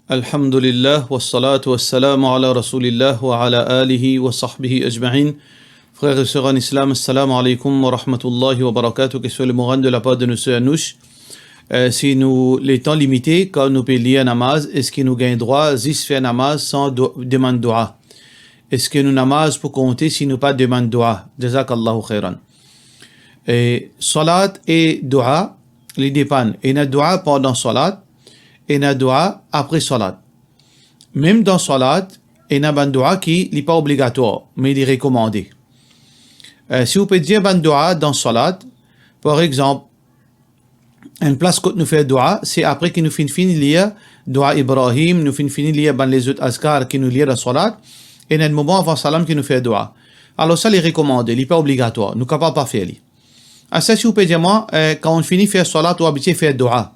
Alhamdulillah, wassalatu wassalamu ala rasulillah wa ala alihi wa sahbihi ajma'in. Frères et sœurs en islam, assalamu alaikum wa rahmatullahi wa barakatuh. Que soit le moral de la part de nos sœurs Anouch. Si nous, les temps limités, quand nous pouvons lire namaz, est-ce que nous gagnons droit à faire namaz sans demande dua? Est-ce que nous namaz pour compter si nous pas demande dua? Jazakallahu khairan. Et salat et dua, les dépendent. Il y a dua pendant salat, et il y a dua après salat. Même dans salat, il y a un dua qui n'est pas obligatoire, mais il est recommandé. Si vous pouvez dire un dua dans salat, par exemple, une place que nous faisons dua, c'est après que nous finissons lire dua Ibrahim, nous finissons lire les autres azkar qui nous lire dans salat, et il y a un moment avant salam qui nous fait dua. Alors ça, il est recommandé, il n'est pas obligatoire, nous ne pouvons pas faire. À ça, si vous pouvez dire moi, quand on finit de faire salat, on habitué faire dua.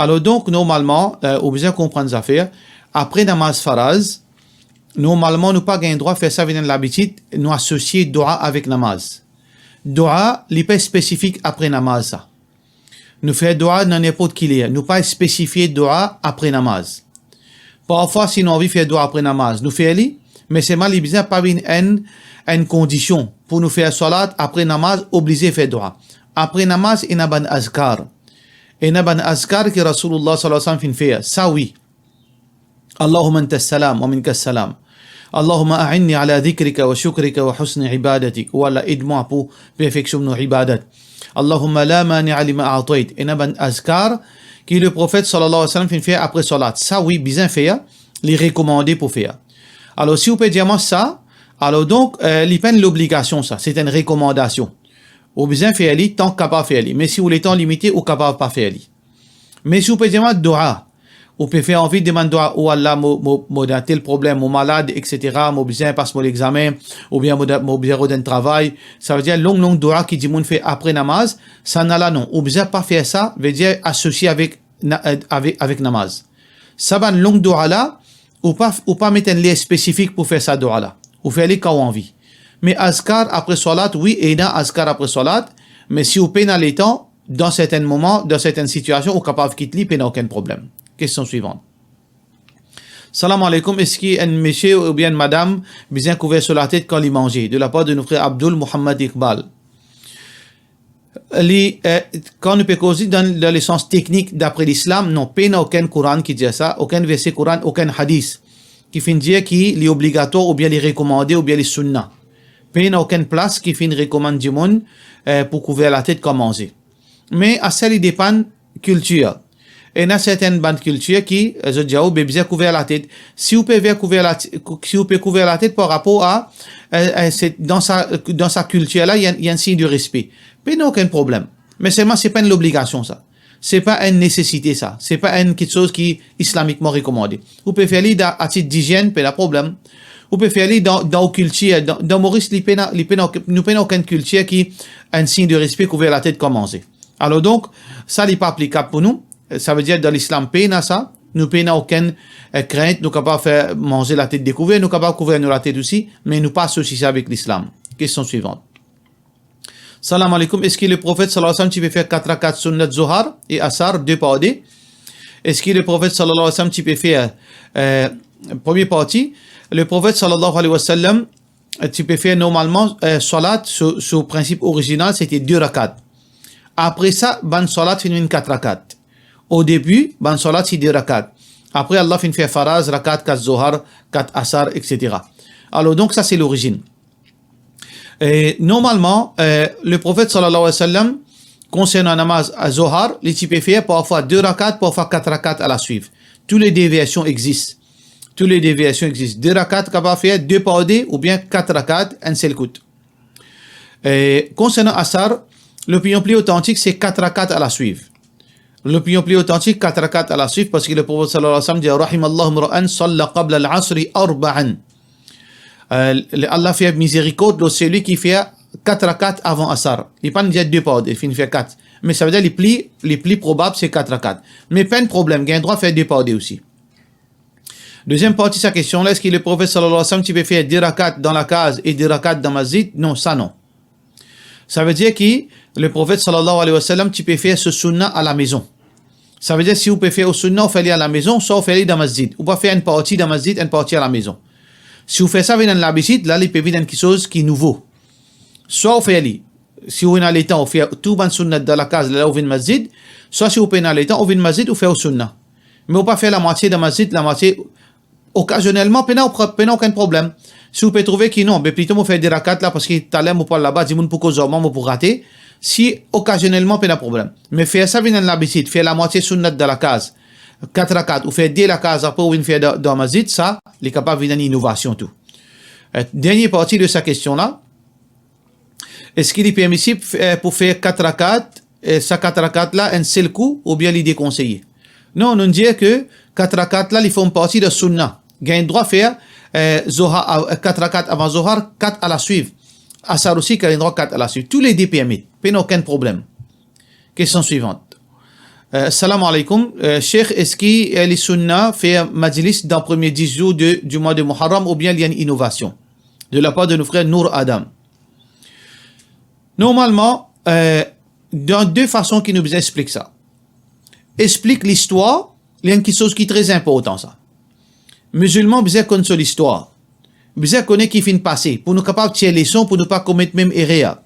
Alors donc, normalement, on besoin comprendre les affaires. Après namaz faraz, normalement, nous pas gain droit à faire ça avec l'habitude, nous associer dua avec namaz. Dua, n'est pas spécifique après namaz. Ça. Nous faisons dua dans n'importe qui lieu. Nous pas spécifier dua après namaz. Parfois, si nous envie de faire dua après namaz, nous faisons, mais c'est mal, il besoin pas une condition pour nous faire salat après namaz, obligé de faire dua. Après namaz, il y a un azkar. Il y a un azkar que Rasulullah sallallahu alayhi wa sallam fait. Ça oui. Allahumma anta salam wa minka salam. Allahumma a'inni ala dhikrika wa shukrika wa husni ibadatik. Ou Allah aide-moi pour perfection de nos ibadat. Allahumma la mani'a lima a'tayt. Il y a un azkar que le prophète sallallahu alayhi wa sallam fait après salat. Ça oui, bien fait. Les recommandé pour faire. Alors si vous pouvez dire moi ça, alors donc, il peine l'obligation ça. C'est une recommandation. Ou bien faire li tant capable faire li. Mais si vous les temps limité, ou capable pas faire li. Mais si vous pouvez demander dua, ou pouvez faire envie de demander dua, ou Allah m'a tel problème, ou malade, etc., m'a besoin passe mon examen, ou bien m'a besoin d'un travail, ça veut dire long dua qui dit mon fait après namaz, ça n'a là non. Ou bien pas faire ça, veut dire associé avec namaz. Ça va une longue dua là, ou pas mettre un lien spécifique pour faire ça dua là. Ou faire les cas envie. Mais azkar après salat, oui, et il y a azkar après salat, mais si vous payez les temps, dans certains moments, dans certaines situations, vous êtes capable de quitter, il n'y a aucun problème. Question suivante. Salam alaikum, est-ce qu'il y a un monsieur ou bien une madame bien couvert sur la tête quand il mangeait? De la part de notre frère Abdul Muhammad Iqbal. Quand nous pouvons causer dans le sens technique d'après l'islam, non, il n'y a aucun Coran qui dit ça, aucun verset Coran, aucun hadith qui fait dire qu'il est obligatoire ou bien il est recommandé ou bien il est sunnah. Il n'y a aucune place qui fait recommande du monde pour couvrir la tête comme manger. Mais à ça, il dépend culture. Et il y a certaines bandes culture qui, je dis, vous besoin couvrir la tête. Si vous pouvez couvrir la tête par rapport à, dans sa culture là, il y a un signe de respect. Mais il n'y a aucun problème. Mais seulement, c'est pas une obligation, ça. C'est pas une nécessité, ça. C'est pas quelque chose qui est islamiquement recommandé. Vous pouvez faire l'idée à titre d'hygiène, pas de problème. Vous pouvez faire dans culture, dans Maurice, nous n'avons aucune culture qui a un signe de respect couvert la tête comme manger. Alors donc, ça n'est pas applicable pour nous. Ça veut dire dans l'islam, ça, nous n'avons aucune crainte, nous sommes capables de faire manger la tête découverte, nous sommes capables de couvrir la tête aussi, mais nous pas associer ça avec l'islam. Question suivante. Salam alaikum. Est-ce que le prophète sallallahu alayhi wa sallam, tu peux faire 4 rakats sunnat zuhar et asar, 2 par 2? Est-ce que le prophète sallallahu alayhi wa sallam, tu peux faire, première partie, le prophète sallallahu alayhi wa sallam, tu peux faire normalement salat sur principe original, c'était 2 rakats. Après ça, ban salat finit 4 rakats. Au début, ban salat c'est 2 rakats. Après, Allah finit faire faraz, rakat, 4 zohar, 4 asar, etc. Alors donc ça c'est l'origine. Et normalement, le prophète sallallahu alayhi wa sallam, concernant namaz à zohar, les tu peux faire parfois 2 rakats, parfois 4 rakats à la suivre. Toutes les déviations existent. 2 rakats capable de faire 2 par 2 ou bien 4 rakats, un seul coup. Concernant Asar, l'opinion plus authentique, c'est 4 rakats à la suivre. L'opinion plus authentique, 4 rakats à la suivre, parce que le prophète sallallahu alayhi wa sallam dit Rahimallahu mra'an salla qabla al-asri arba'an. Allah fait miséricorde de celui qui fait 4 rakats avant Asar. Il ne pas dire 2 par 2, il fait 4. Mais ça veut dire les plus probables, c'est 4 rakats. Mais pas de problème, il y a un droit de faire 2 par 2 aussi. Deuxième partie de sa question, est-ce que le prophète sallallahu alayhi wa sallam, tu peux faire 10 rakats dans la case et 10 rakats dans la masjid? Non, ça non. Ça veut dire que le prophète sallallahu alayhi wa sallam, tu peux faire ce sunnah à la maison. Ça veut dire si vous pouvez faire au sunnah, vous faites à la maison, soit vous faites dans la masjid. Vous pouvez faire une partie dans la masjid, une partie à la maison. Si vous faites ça dans l'habitude, là, il peut venir quelque chose qui est nouveau. Soit vous faites, si vous avez le temps, vous faites tout le sunnah dans la case, là, vous venez masjid. Soit si vous avez le temps, vous venez masjid, vous faites au sunnah. Mais vous ne pouvez pas faire la moitié dans la masjid, la moitié. Occasionnellement, vous n'avez aucun problème. Si vous pouvez trouver que non, mais plutôt vous faites des rakats là, parce que tout à l'heure, vous parlez là-bas, vous pouvez causer, vous pouvez rater. Si occasionnellement, vous n'avez pas de problème. Mais faire ça dans l'habitude, faire la moitié sunnah dans la case, 4 rakats, ou faire 10 la case, après vous faire dans la masjid, ça, il est capable d'une innovation tout. Dernière partie de sa question-là. Est-ce qu'il est permissible pour faire 4 rakats, ça 4 rakats là, un seul coup, ou bien il est déconseillé? Non, on dit que 4 rakats là, ils font partie de sunnah. Il a le droit de faire 4 rakats avant Zohar, 4 à la suivre. Asar aussi, il a le droit 4 à la suivre. Tous les deux permis. Pas aucun problème. Question suivante. Salam alaikum. Cheikh, est-ce qu'il y a les sunnah fait majlis dans les premiers 10 jours du mois de Muharram ou bien il y a une innovation de la part de nos frères Nour Adam? Normalement, dans deux façons qui nous expliquent ça. Explique l'histoire, il y a quelque chose qui est très important ça. Musulmans, besoin connaître l'histoire. Besoin connaître qui finit passé pour nous capables de tirer les leçons, pour ne pas commettre même erreur.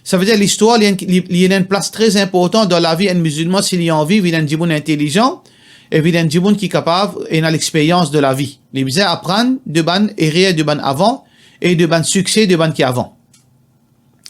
Ça veut dire l'histoire, il y a une place très importante dans la vie d'un musulman s'il y a envie, il y a un djiboun intelligent, et il y a un djiboun qui est capable et a l'expérience de la vie. Il besoin apprendre de ban erreur de ban avant et de ban succès de ban qui avant.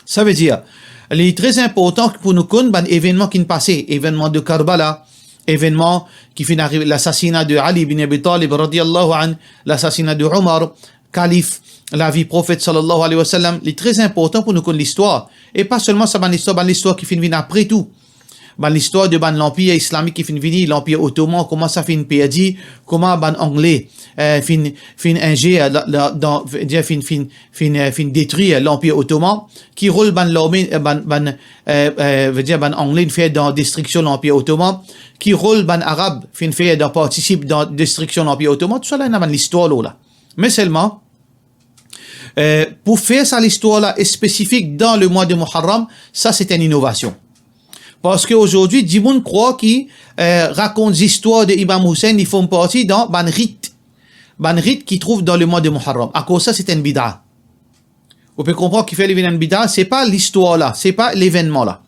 Ça veut dire, il est très important pour nous connaître les événements qui sont passés, événements de Karbala, événements qui finissent arriver, l'assassinat de Ali ibn Abi Talib, radiyallahu anhu, l'assassinat de Omar, calife, la vie prophète sallallahu alayhi wa sallam. Il est très important pour nous connaître l'histoire. Et pas seulement ça, l'histoire qui finit après tout. L'histoire de l'empire islamique qui finit, l'empire ottoman, comment ça finit perdu, comment anglais finit détruire l'empire ottoman, qui rôle l'armée anglais fait dans destruction de l'empire ottoman, qui rôle arabe fait dans participe dans destruction de l'empire ottoman. Tout ça là, dans l'histoire là. Mais seulement pour faire ça l'histoire là spécifique dans le mois de Muharram, ça c'est une innovation. Parce qu'aujourd'hui, Djiboun croit qu'ils racontent l'histoire de Imam Hussein, ils font partie dans ban rite qui trouve dans le mois de Muharram. À cause ça, c'est une bid'a. Vous pouvez comprendre qu'il fait l'événement bid'a, c'est pas l'histoire là, c'est pas l'événement là.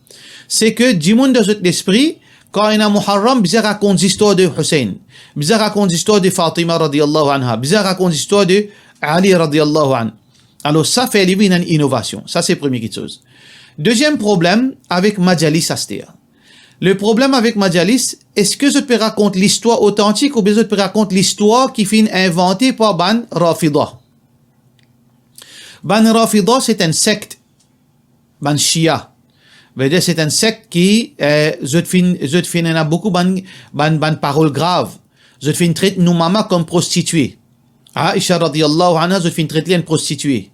C'est que Djiboun dans cet esprit, quand il y a Muharram, il raconte l'histoire de Hussein, il raconte l'histoire de Fatima radiyallahu anha, il raconte l'histoire de Ali radiyallahu anha. Alors ça fait l'événement une innovation. Ça c'est la première chose. Deuxième problème avec Majalis Astéa. Le problème avec Majalis, est-ce que je peux raconter l'histoire authentique ou bien je peux raconter l'histoire qui finit inventée par Ban Rafida? Ban Rafida, c'est une secte. Ban Shia. C'est une secte qui, je finis beaucoup ban paroles graves. Je finis traiter nos mamans comme prostituées. Aisha radiyallahu anha, je finis traiter une prostituée.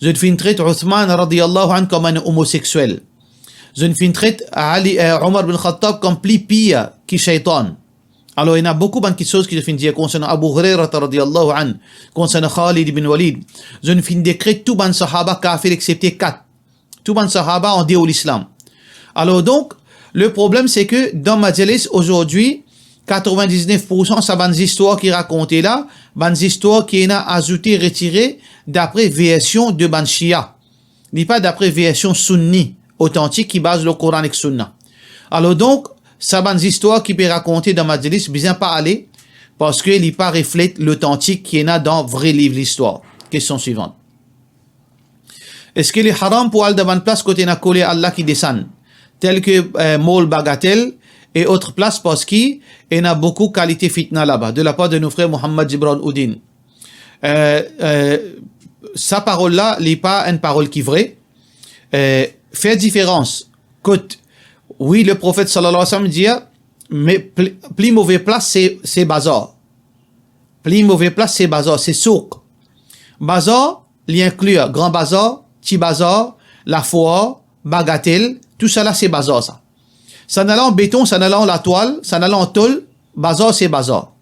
Je finis traiter Uthman radiyallahu anhu comme un homosexuel. Je finis traiter Omar bin Khattab comme plus pire que Shaitan. Alors il y a beaucoup de choses que je finis dire concernant Abu Hurairah radiyallahu anhu, concernant Khalid bin Walid. Je finis décrire tout ban sahaba kafir excepté 4. Tout ban sahaba ont dit l'islam. Alors donc, le problème c'est que dans Majalis aujourd'hui, 99% ça ban histoires qui racontent là, ban histoires qui est ajouté, retiré d'après version de ban Shia. Il n'est pas d'après version sunni, authentique qui base le Coran et Sunna. Alors donc, ça ban histoires qui peut raconter dans Majalis, bien pas aller, parce qu'il n'est pas reflète l'authentique qui est dans vrai livre l'histoire. Question suivante. Est-ce qu'il est haram pour aller dans une place côté n'a collé Allah qui descend, tel que Mol Bagatelle, et autre place parce qu'il y a beaucoup de qualité fitna là-bas, de la part de nos frères Mohammed Gibran Oudin. Sa parole-là n'est pas une parole qui est vraie. Faire différence. Écoute, oui, le prophète sallallahu alayhi wa sallam dit, mais plus mauvaise place, c'est bazar. Plus mauvaise place, c'est bazar, c'est souk. Bazar, il inclut grand bazar, petit bazar, la foire, bagatelle, tout ça là, c'est bazar ça. Ça n'a en béton, ça n'a en la toile, ça n'a en tôle, bazar c'est bazar.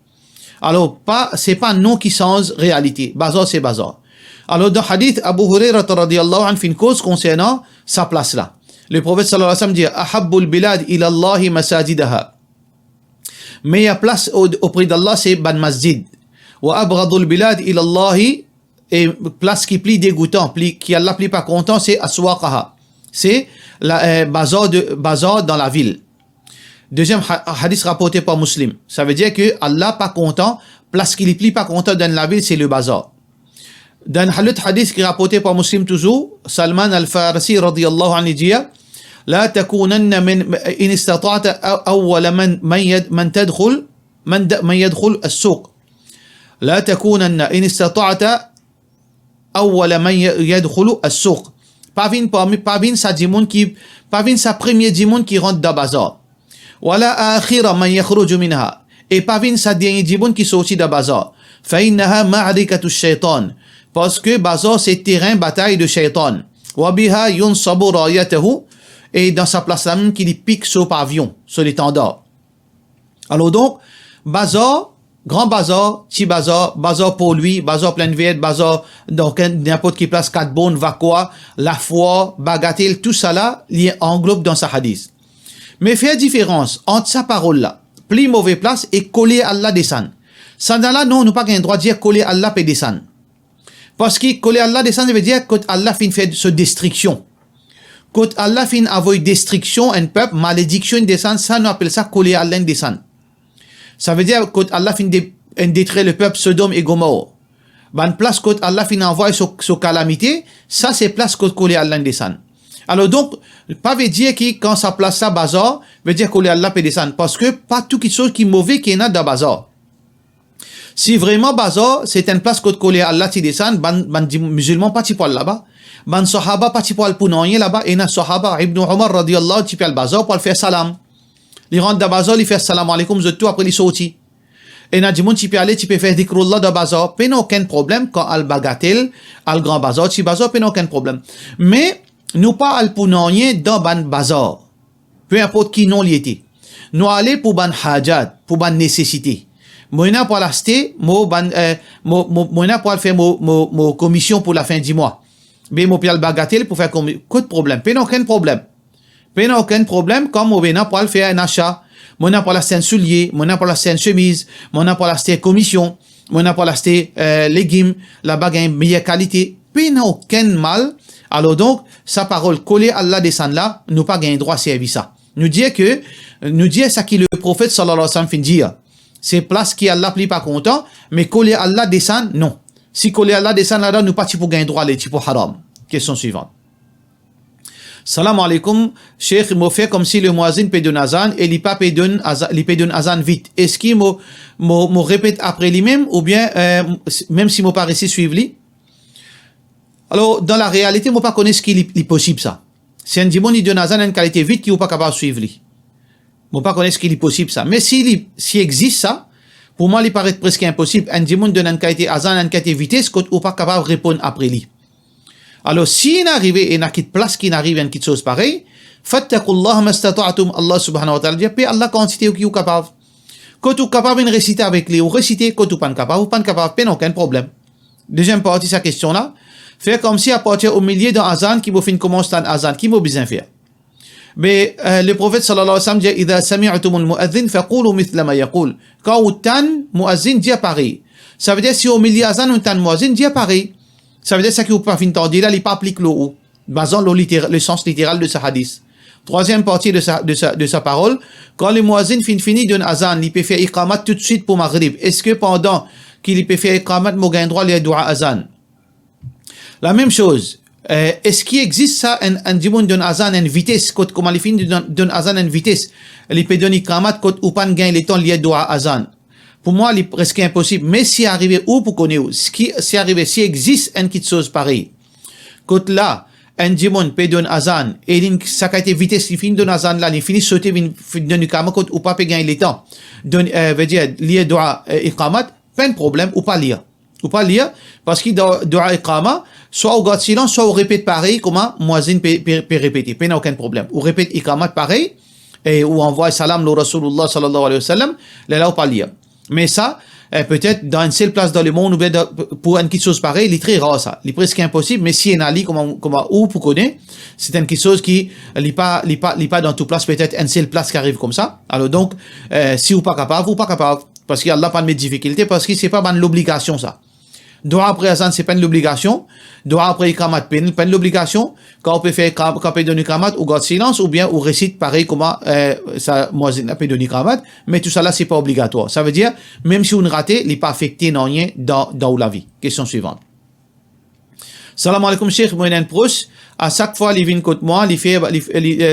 Alors, c'est pas un nom qui change réalité. Bazar c'est bazar. Alors, dans le hadith, Abu Hurairah radiyallahu anhu fait une cause concernant sa place là. Le prophète sallallahu alayhi wa sallam dit, Ahabbul bilad ila Allahi masajidaha. meilleure place auprès d'Allah, c'est ban masjid. Wa abghadul bilad ila Allah, et place qui est plus dégoûtant, qui Allah plus pas content, c'est aswaqaha. C'est la bazar dans la ville. Deuxième hadith rapporté par Muslim. Ça veut dire que Allah pas content, place qu'il est plus pas content dans la ville, c'est le bazar. Dans l'autre hadith qui est rapporté par Muslim toujours, Salman al-Farisi radiyallahu anhu dit لا تكونن من إن استطعت أول من يدخل السوق لا تكونن إن استطعت أول من يدخل السوق pas vin sa dimoun qui pas vin sa premier dimoun qui rentre dans bazar ولا آخر من يخرج منها et pas vin sa dernier dimoun qui sortit dans bazar فإنها معركة الشيطان parce que bazar c'est terrain bataille de shaitan وبها ينصب رايته et dans sa place là même qu'il pique sur pavillon, sur l'étendard. Alors donc, bazar, grand bazar, petit bazar, bazar pour lui, bazar plein de vieilles, bazar donc n'importe qui place 4 bonnes, va quoi, la foi, bagatelle, tout ça là, il englobe dans sa hadith. Mais faire différence entre sa parole là, plus mauvaise place et coller Allah descend. Ça là, non, nous pas un droit de dire coller Allah et descendre. Parce que coller Allah descend, ça veut dire que Allah fait une fait de destruction. Quand Allah fait une destruction un peuple, malédiction descend, ça nous appelle ça coller Allah descend. Ça veut dire que Allah fait détruire le peuple Sodome et Gomorrhe. Ban place quand Allah fait envoyer sur calamité, ça c'est place que coller Allah descend. Alors donc, pas veut dire que quand ça place ça bazar, veut dire coller Allah peut descendre parce que pas tout quelque chose qui est mauvais qui est dans bazar. Si vraiment bazar, c'est une place que coller Allah qui descend, ban musulman pas pour là-bas. Ban sahaba pas pour le punonyer là-bas, et na sahaba Ibn Umar radiyallahu tu peux le bazar pour le faire salam. Il rentre dans bazar, il fait salam alaikum, tout après il sortit. Et na dimoun tu peux aller, tu peux faire dhikrullah dans bazar, pas aucun problème quand al bagatelle, al grand bazar, tu bazar, pas aucun problème. Mais nous pas al punonyer dans ban bazar. Peu importe qui non lié. Nous aller pour ban hajat, pour ban nécessité. Moi pour l'acheter, moi pour faire mo commission pour la fin du mois. Mais mon pial bagatelle pour faire comme coup de problème. Pas aucun problème. Pas aucun problème comme moi pour faire un achat. Moi pour l'acheter un soulier, moi pour l'acheter une chemise, moi pour l'acheter commission, moi pour l'acheter légumes, la bague meilleure qualité. Pas aucun mal. Alors donc sa parole collée Allah descend là, nous pas gain droit à servir ça. Nous dire ça qui le prophète sallallahu alayhi wa sallam fin dire. C'est place qui Allah plie pas content, mais coller Allah descend non. Si coller Allah descend là-dedans, nous pas pour gagner droit les types haram. Question suivante. Salam alaikum, Cheikh, il m'a fait comme si le muazzin peut donner azan et il pas peut donner azan vite. Est-ce qu'il m'a répète après lui-même ou bien même si m'a pas réussi suivre lui? Alors dans la réalité, moi pas connaître ce qui est possible ça. Si un dimon il donne azan une qualité vite qui ou pas capable de suivre lui. Moi pas connaître ce qui est possible ça. Mais si existe ça, pour moi, il paraît presque impossible. Un dimon donne une qualité azan, une qualité vitesse, qu'on n'est pas capable de répondre après lui. Alors, si il arrive et il y a une place qui n'arrive une chose pareille, fattakullah mastata'atum, Allah subhanahu wa ta'ala dit, puis Allah quantité qui est capable. Quand tu es capable de réciter avec lui, ou réciter, quand tu n'es pas capable, pas aucun problème. Deuxième partie, sa question là, faire comme si à partir au milieu d'un azan, qui vous fait une commence d'un azan, qui vous besoin faire. Mais le prophète sallallahu alayhi wa sallam dit إذا سمعتم المؤذن فقولوا مثل ما يقول. Quand on tan muazzin dit pareil. Ça veut dire si au milieu azan on tan muazzin dit pareil. Ça veut dire ça qu'il ne pas fin tendre là, il pas applique le ou basant le sens littéral de ce hadith. Troisième partie de sa parole, quand le muazzin finit d'un azan, il peut faire iqamat tout de suite pour maghrib. Est-ce que pendant qu'il peut faire iqamat, mo gain droit les doigts azan? La même chose. Est-ce qu'il existe ça un dimoun d'un azan en vitesse comment il finit d'un azan en vitesse il peut donner iqamat ou pas gain les temps liés doit azan pour moi il est presque impossible mais si arrivé où pour connaître si arrivé si existe une petite chose pareille quand là un dimoun peut donner azan et ça a été vitesse il finit d'un azan là il finit sauter donner iqamat ou pas peut gagner les temps donne veut dire lié doit iqamat pas de problème ou pas lire parce qu'il doit iqama soit au garde silence soit au répète pareil comment muazzin peut répéter pas aucun problème ou répète iqamat pareil et ou envoie salam le rasulullah sallallahu alayhi wa sallam là ou pas lire mais ça peut-être dans une seule place dans le monde ou bien pour une petite chose pareille, il est très rare ça. Il est presque impossible, mais si il y en a comment ou pour connaître, c'est une petite chose qui n'est pas dans toute place, peut-être une seule place qui arrive comme ça. Alors donc, si vous pas capable, parce qu'il y a pas de difficulté, parce que c'est pas l'obligation ça. Dua après azan, c'est pas une obligation. Dua après iqamat, pas une obligation. Quand on peut faire, quand on peut donner iqamat, ou garde silence, ou bien, ou récite pareil comment, ça, muazzin peut donner iqamat. Mais tout ça là, c'est pas obligatoire. Ça veut dire, même si on rate, il n'est pas affecté non rien dans la vie. Question suivante. Salam alaikum, Cheikh, moi, un proche. À chaque fois, il vient contre moi, il fait,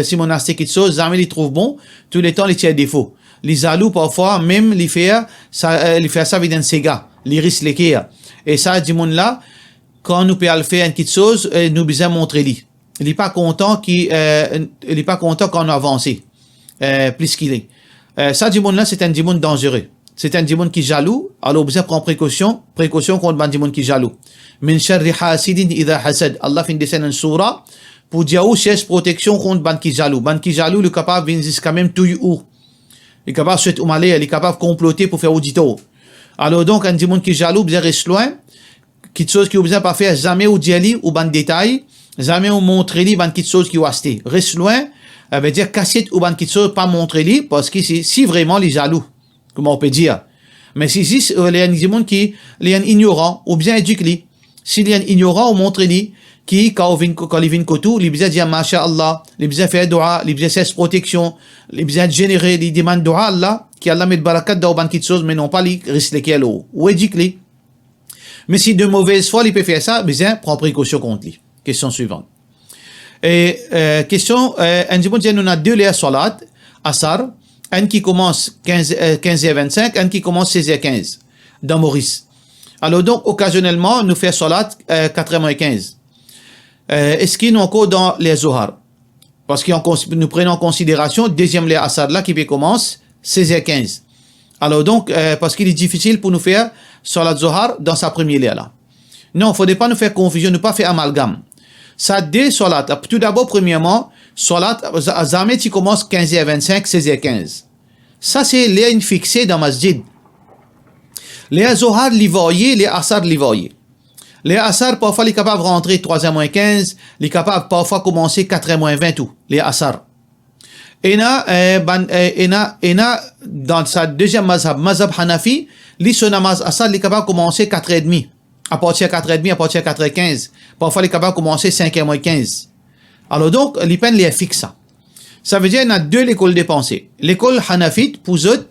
si mon acheté quelque chose, jamais il trouve bon. Tous les temps, il tient défaut. Les jaloux, parfois, même, il fait ça avec un Sega. Il risque les et ça, du monde là, quand nous pouvons faire une petite chose, nous besoin montrer lui. Il n'est pas content qu'il, il est pas content qu'on a avancé, plus qu'il est. Ça, du monde là, c'est un du monde dangereux. C'est un du monde qui est jaloux. Alors, besoin prendre précaution contre un du monde qui est jaloux. Min sharri hasidin idha hasad. Allah fin descend une surah pour dire où cherche protection contre ban qui est jaloux. Ban qui est jaloux, le capable vient jusqu'à même tout où. Il est capable de se il est capable de comploter pour faire audito. Alors donc, un monde qui est jaloux, bien reste loin. Quelque chose qui besoin pas faire jamais ou dire ou ban détail, jamais ou montrer li ban quelque chose qui ou acheter. Reste loin, veut dire cassette ou ban quelque chose pas montrer li parce que si vraiment les jaloux, comment on peut dire. Mais si il y a un monde qui est ignorant ou bien éduqué, s'il y a un ignorant ou montrer li qui quand il vient kotou, il besoin dire masha'Allah, il besoin faire dua, il besoin faire protection, il besoin générer, il demande dua Allah qui Allah met barakat dans ban quelque chose mais non pas li risque qui alors ou éduqué. Mais si de mauvaise foi, il peut faire ça, bien, prends précaution contre lui. Question suivante. Et, question, un dit, nous avons deux les salat, asar, un qui commence 15h25, un qui commence 16h15, dans Maurice. Alors donc, occasionnellement, nous faisons salat, 4h15. Est-ce qu'il y a encore dans les zohar? Parce que nous prenons en considération, deuxième les asar là, qui commence 16h15. Alors donc, parce qu'il est difficile pour nous faire salat zohar dans sa première ligne là. Non, il ne faudrait pas nous faire confusion, ne pas faire amalgame. Ça deux salat. Tout d'abord, premièrement, salat, jamais tu commences 15h25, 16h15. Ça, c'est les lignes fixées dans masjid. Les zohar, les voyez, les asar, les voyez. Les asar, parfois, les capables de rentrer 3h-15, les capables parfois commencer 4h-20 tout, les asar. Et dans sa deuxième mazhab Hanafi, les namaz asar, les capables de commencer 4h30. À partir de 4h30, à partir de 4h15. Parfois, les capables de commencer 5h-15. Alors donc, les peines les fixent. Ça veut dire qu'il y a deux écoles de pensée. L'école Hanafite, pour eux,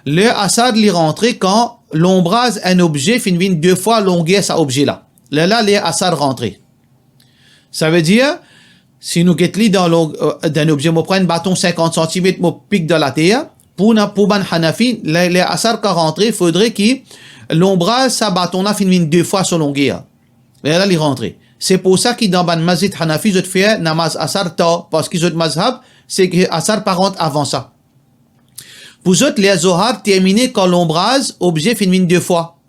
le asar les rentrer quand l'ombrage un objet finit deux fois longueur cet objet-là. Là, les asar rentrer. Ça veut dire, si nous guettons dans un objet, je prends un bâton 50 cm, je pique dans la terre, pour ban Hanafi, les asar qui rentrent, il faudrait que l'ombrage, ça bâton-là finit deux fois son longueur. Là, il rentre. C'est pour ça que dans ban mazid Hanafi, je fais namaz asar ta, parce que je mazhab, c'est que asar par rentre avant ça. Pour eux, les zohar terminent quand l'ombrage, objet finit deux fois.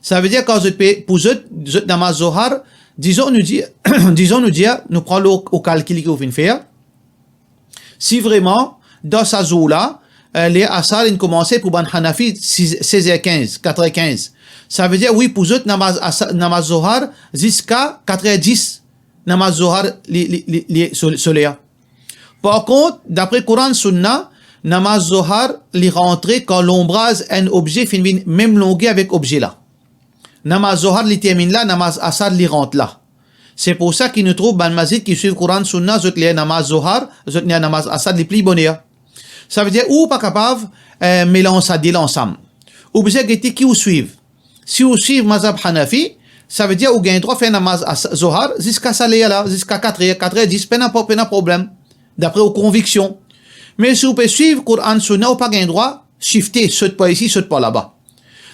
Ça veut dire quand pour eux, namaz zohar, disons nous dire, nous prenons au calcul qu'on vient faire. Si vraiment, dans sa zone-là, les asar, ils commençaient pour ban Hanafi 16h15, 4h15. Ça veut dire, oui, pour eux, namaz zohar, jusqu'à 4h10, namaz zohar, soléa. Par contre, d'après Coran Sunna, namaz zohar, les rentrer quand l'ombrage, un objet finit même longueur avec objet là. Namaz zohar, les termine là, namaz asar, les rentre là. C'est pour ça qu'il nous trouve ban mazid qui suivent Coran Sunna, zot les namaz zohar, zot les namaz asar, les plis bonheur. Ça veut dire, ou pas capable, mélanger ça, dire ensemble. Ou bien, qui ou suivent. Si vous suivez mazhab Hanafi, ça veut dire, ou gagne droit faire namaz zohar, jusqu'à ça, là, jusqu'à 4h, 4h10, pas de problème. D'après vos convictions. Mais si vous pouvez suivre Coran Sunna, ou pas gagne droit, shifter, saute pas ici, saute pas là-bas.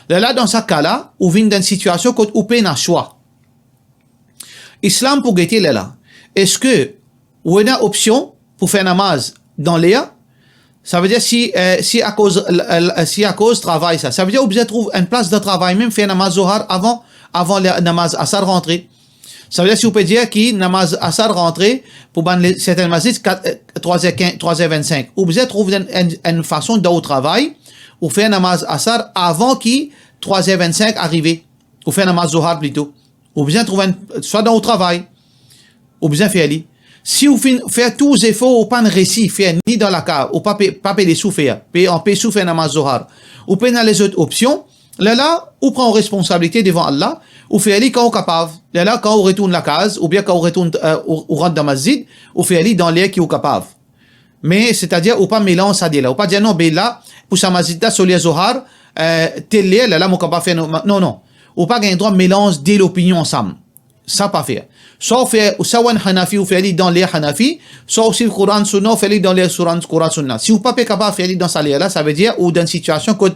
Là, dans ce cas-là, vous venez d'une situation où vous pouvez un choix. Islam pour guetter là. Est-ce que vous avez une option pour faire namaz dans l'air? Ça veut dire si à cause travail ça veut dire vous trouver une place de travail même faire namaz zohar avant le namaz asar rentrer. Ça veut dire si vous pouvez dire que namaz asar rentrer pour certaines masjids 3h25 ou vous trouver une façon d'aller au travail ou faire namaz asar avant qui 3h25 arriver, ou faire namaz Zohar plutôt, ou bien trouver soit dans au travail, ou bien faire ali. Si vous faites tous les efforts, ou pas de récit, faire ni dans la cave, ou pas les sous faire, on peut sous faire namaz Zohar, ou pas dans les autres options, là, ou prend responsabilité devant Allah, ou fait ali quand on est capable. Là, quand on retourne la case, ou bien quand on retourne, ou rentre dans masjid, ou fait ali dans l'air qui est capable. Mais, c'est-à-dire, ou pas mélange ça là, ou pas dire non, ben là, pour sa masjid là, sur les Zohar, tel l'air, là, mon capable faire, non. Ou pas gagner droit mélange dès l'opinion ensemble. Ça pas faire. Soit fait, ou sawan Hanafi, ou fait ali dans l'air Hanafi, soit aussi le Coran Sunna, ou fait ali dans l'air Coran Sunna. Si vous pas capable de faire ali dans ça là, ça veut dire, ou dans une situation que,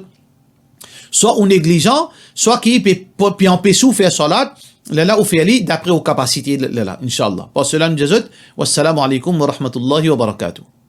soit ou négligent, soit qui peut en pessou faire salat, là, ou fait ali d'après aux capacités, là, Inch'Allah. Pour cela, nous disons, wassalamu alaikum wa rahmatullahi wa barakatuh.